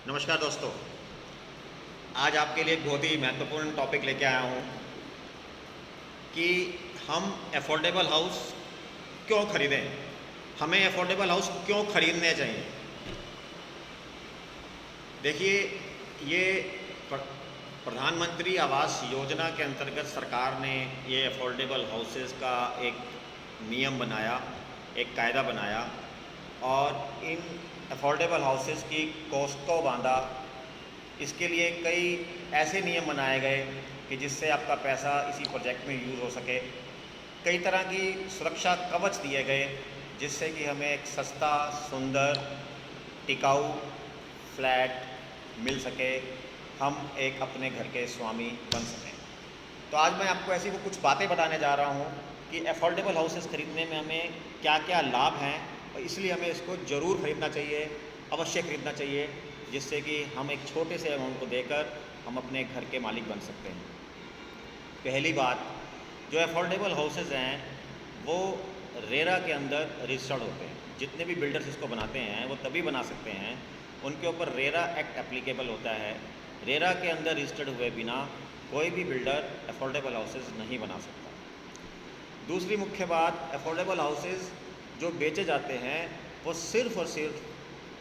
नमस्कार दोस्तों। आज आपके लिए एक बहुत ही महत्वपूर्ण टॉपिक लेके आया हूँ कि हम अफोर्डेबल हाउस क्यों खरीदें, हमें अफोर्डेबल हाउस क्यों खरीदने चाहिए। देखिए, ये प्रधानमंत्री आवास योजना के अंतर्गत सरकार ने ये अफोर्डेबल हाउसेस का एक नियम बनाया, एक कायदा बनाया और इन अफोर्डेबल हाउसेस की कॉस्ट को बांधा। इसके लिए कई ऐसे नियम बनाए गए कि जिससे आपका पैसा इसी प्रोजेक्ट में यूज़ हो सके। कई तरह की सुरक्षा कवच दिए गए जिससे कि हमें एक सस्ता, सुंदर, टिकाऊ फ्लैट मिल सके, हम एक अपने घर के स्वामी बन सकें। तो आज मैं आपको ऐसी वो कुछ बातें बताने जा रहा हूँ कि अफोर्डेबल हाउसेस खरीदने में हमें क्या क्या लाभ हैं और इसलिए हमें इसको ज़रूर खरीदना चाहिए, अवश्य खरीदना चाहिए, जिससे कि हम एक छोटे से अमाउंट को देकर हम अपने घर के मालिक बन सकते हैं। पहली बात, जो अफोर्डेबल हाउसेस हैं वो रेरा के अंदर रजिस्टर्ड होते हैं। जितने भी बिल्डर्स इसको बनाते हैं वो तभी बना सकते हैं, उनके ऊपर रेरा एक्ट एप्लीकेबल होता है। रेरा के अंदर रजिस्टर्ड हुए बिना कोई भी बिल्डर अफोर्डेबल हाउसेस नहीं बना सकता। दूसरी मुख्य बात, अफोर्डेबल हाउसेस जो बेचे जाते हैं वो सिर्फ़ और सिर्फ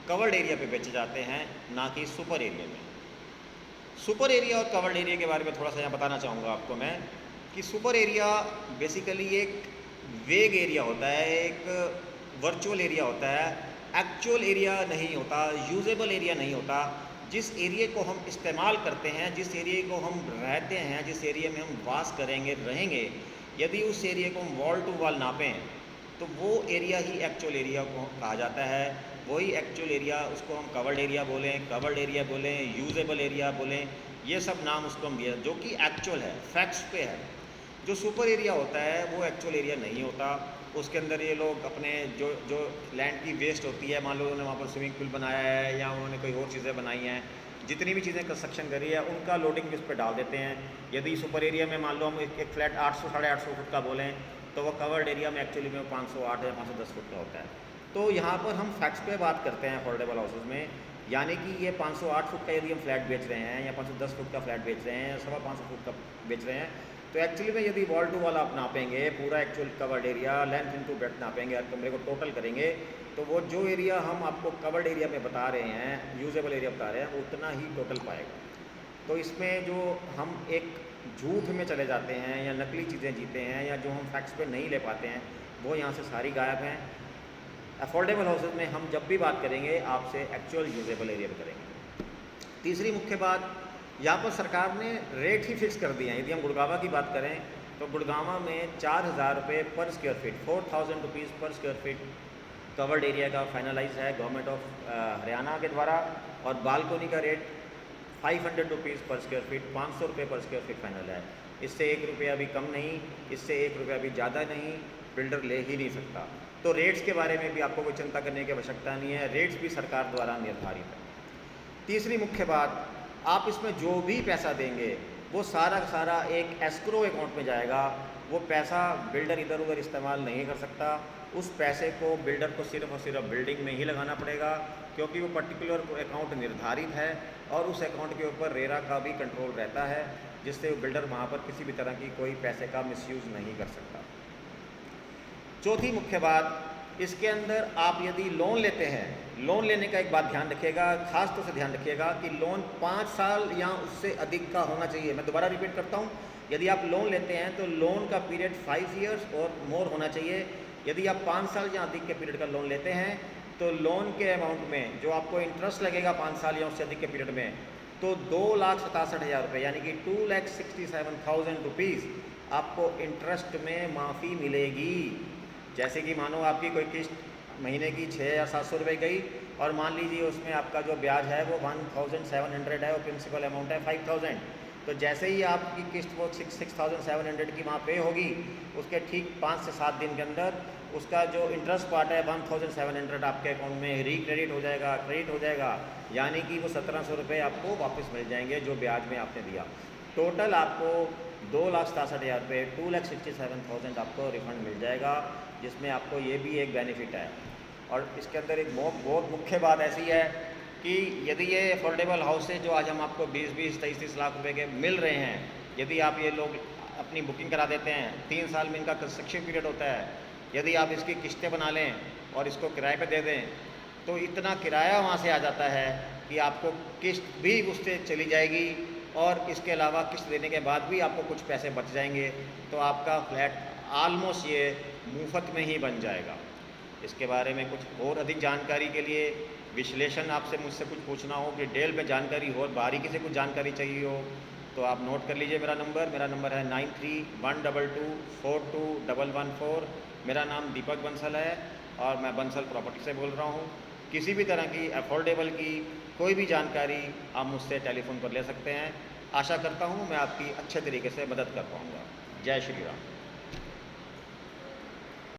कवर्ड एरिया पे बेचे जाते हैं, ना कि सुपर एरिया में। सुपर एरिया और कवर्ड एरिया के बारे में थोड़ा सा यहाँ बताना चाहूँगा आपको मैं कि सुपर एरिया बेसिकली एक वेग एरिया होता है, एक वर्चुअल एरिया होता है, एक्चुअल एरिया नहीं होता, यूजेबल एरिया नहीं होता। जिस एरिया को हम इस्तेमाल करते हैं, जिस एरिया को हम रहते हैं, जिस एरिया में हम वास करेंगे, रहेंगे, यदि उस एरिया को हम वॉल टू वॉल नापें तो वो एरिया ही एक्चुअल एरिया को कहा जाता है। वही एक्चुअल एरिया, उसको हम कवर्ड एरिया बोलें, कवर्ड एरिया बोलें, यूजेबल एरिया बोलें, ये सब नाम उसको हम दिया जो कि एक्चुअल है, फैक्ट्स पे है। जो सुपर एरिया होता है वो एक्चुअल एरिया नहीं होता। उसके अंदर ये लोग अपने जो जो लैंड की वेस्ट होती है, मान लो उन्होंने वहाँ पर स्विमिंग पूल बनाया है या उन्होंने कोई और चीज़ें बनाई हैं, जितनी भी चीज़ें कंस्ट्रक्शन करी है उनका लोडिंग इस पर डाल देते हैं। यदि सुपर एरिया में मान लो हम एक फ्लैट 800 साढ़े 800 फुट का बोलें तो वो कवर्ड एरिया में एक्चुअली में 508 या 510 फुट का होता है। तो यहाँ पर हम फैक्ट्स पे बात करते हैं अफोर्डेबल हाउसेज में, यानी कि ये 508 फुट का यदि हम फ्लैट बेच रहे हैं या 510 फुट का फ्लैट बेच रहे हैं या 550 फुट का बेच रहे हैं, तो एक्चुअली में यदि वॉल टू वॉल आप नापेंगे, पूरा actual covered area length into breadth नापेंगे और कमरे को टोटल करेंगे, तो वो जो एरिया हम आपको कवर्ड एरिया में बता रहे हैं, यूजेबल एरिया बता रहे हैं, उतना ही टोटल पाएगा। तो इसमें जो हम एक झूठ में चले जाते हैं या नकली चीज़ें जीते हैं या जो हम फैक्ट्स पे नहीं ले पाते हैं, वो यहाँ से सारी गायब हैं। अफोर्डेबल हाउसेज में हम जब भी बात करेंगे आपसे एक्चुअल यूजेबल एरिया में करेंगे। तीसरी मुख्य बात, यहाँ पर सरकार ने रेट ही फिक्स कर दिए हैं। यदि हम गुड़गावा की बात करें तो गुड़गावा में 4000 रुपये पर स्क्वायर फीट, 4000 रुपीज़ पर स्क्वायर फीट कवर्ड एरिया का फाइनलाइज है गवर्नमेंट ऑफ हरियाणा के द्वारा, और बालकोनी का रेट 500 रुपीज़ पर स्क्वायर फीट, 500 रुपये पर स्क्वायर फीट फाइनल है। इससे 1 रुपया भी कम नहीं, इससे 1 रुपया भी ज़्यादा नहीं, बिल्डर ले ही नहीं सकता। तो रेट्स के बारे में भी आपको कोई चिंता करने की आवश्यकता नहीं है, रेट्स भी सरकार द्वारा निर्धारित है। तीसरी मुख्य बात, आप इसमें जो भी पैसा देंगे वो सारा का सारा एक एस्क्रो अकाउंट में जाएगा। वो पैसा बिल्डर इधर उधर इस्तेमाल नहीं कर सकता। उस पैसे को बिल्डर को सिर्फ और सिर्फ बिल्डिंग में ही लगाना पड़ेगा, क्योंकि वो पर्टिकुलर अकाउंट निर्धारित है और उस अकाउंट के ऊपर रेरा का भी कंट्रोल रहता है, जिससे वो बिल्डर वहाँ पर किसी भी तरह की कोई पैसे का मिसयूज़ नहीं कर सकता। चौथी मुख्य बात, इसके अंदर आप यदि लोन लेते हैं, लोन लेने का एक बात ध्यान रखिएगा, खास तौर से ध्यान रखिएगा कि लोन 5 साल या उससे अधिक का होना चाहिए। मैं दोबारा रिपीट करता हूँ, यदि आप लोन लेते हैं तो लोन का पीरियड 5 ईयर्स और मोर होना चाहिए। यदि आप 5 साल या अधिक के पीरियड का लोन लेते हैं तो लोन के अमाउंट में जो आपको इंटरेस्ट लगेगा 5 साल या उससे अधिक के पीरियड में, तो 2,67,000 रुपये यानी कि 2,67,000 रुपीज़ आपको इंटरेस्ट में माफ़ी मिलेगी। जैसे कि मानो आपकी कोई किस्त महीने की 6 या 700 रुपये गई और मान लीजिए उसमें आपका जो ब्याज है वो 1,700 है और प्रिंसिपल अमाउंट है 5,000, तो जैसे ही आपकी किस्त वो 6,700 की वहाँ पे होगी, उसके ठीक 5 से 7 दिन के अंदर उसका जो इंटरेस्ट पार्ट है 1,700 आपके अकाउंट में रिक्रेडिट हो जाएगा, क्रेडिट हो जाएगा, यानी कि वो 1,700 रुपये आपको वापस मिल जाएंगे जो ब्याज में आपने दिया। टोटल आपको 2,67,000 रुपये, 2,67,000 आपको रिफंड मिल जाएगा, जिसमें आपको ये भी एक बेनिफिट है। और इसके अंदर एक बहुत मुख्य बात ऐसी है कि यदि ये अफोर्डेबल हाउस है जो आज हम आपको 20-20, 23-23 लाख रुपए के मिल रहे हैं, यदि आप ये लोग अपनी बुकिंग करा देते हैं, 3 साल में इनका कंस्ट्रक्शन पीरियड होता है, यदि आप इसकी किस्तें बना लें और इसको किराए पे दे दें, तो इतना किराया वहाँ से आ जाता है कि आपको किस्त भी उससे चली जाएगी और इसके अलावा किस्त देने के बाद भी आपको कुछ पैसे बच जाएंगे, तो आपका फ्लैट आलमोस्ट ये मुफ्त में ही बन जाएगा। इसके बारे में कुछ और अधिक जानकारी के लिए विश्लेषण आपसे मुझसे कुछ पूछना हो, डिटेल में जानकारी हो, बारीकी से कुछ जानकारी चाहिए हो, तो आप नोट कर लीजिए मेरा नंबर है 9312242114। मेरा नाम दीपक बंसल है और मैं बंसल प्रॉपर्टी से बोल रहा हूँ। किसी भी तरह की अफोर्डेबल की कोई भी जानकारी आप मुझसे टेलीफोन पर ले सकते हैं। आशा करता हूँ मैं आपकी अच्छे तरीके से मदद कर पाऊँगा। जय श्री राम।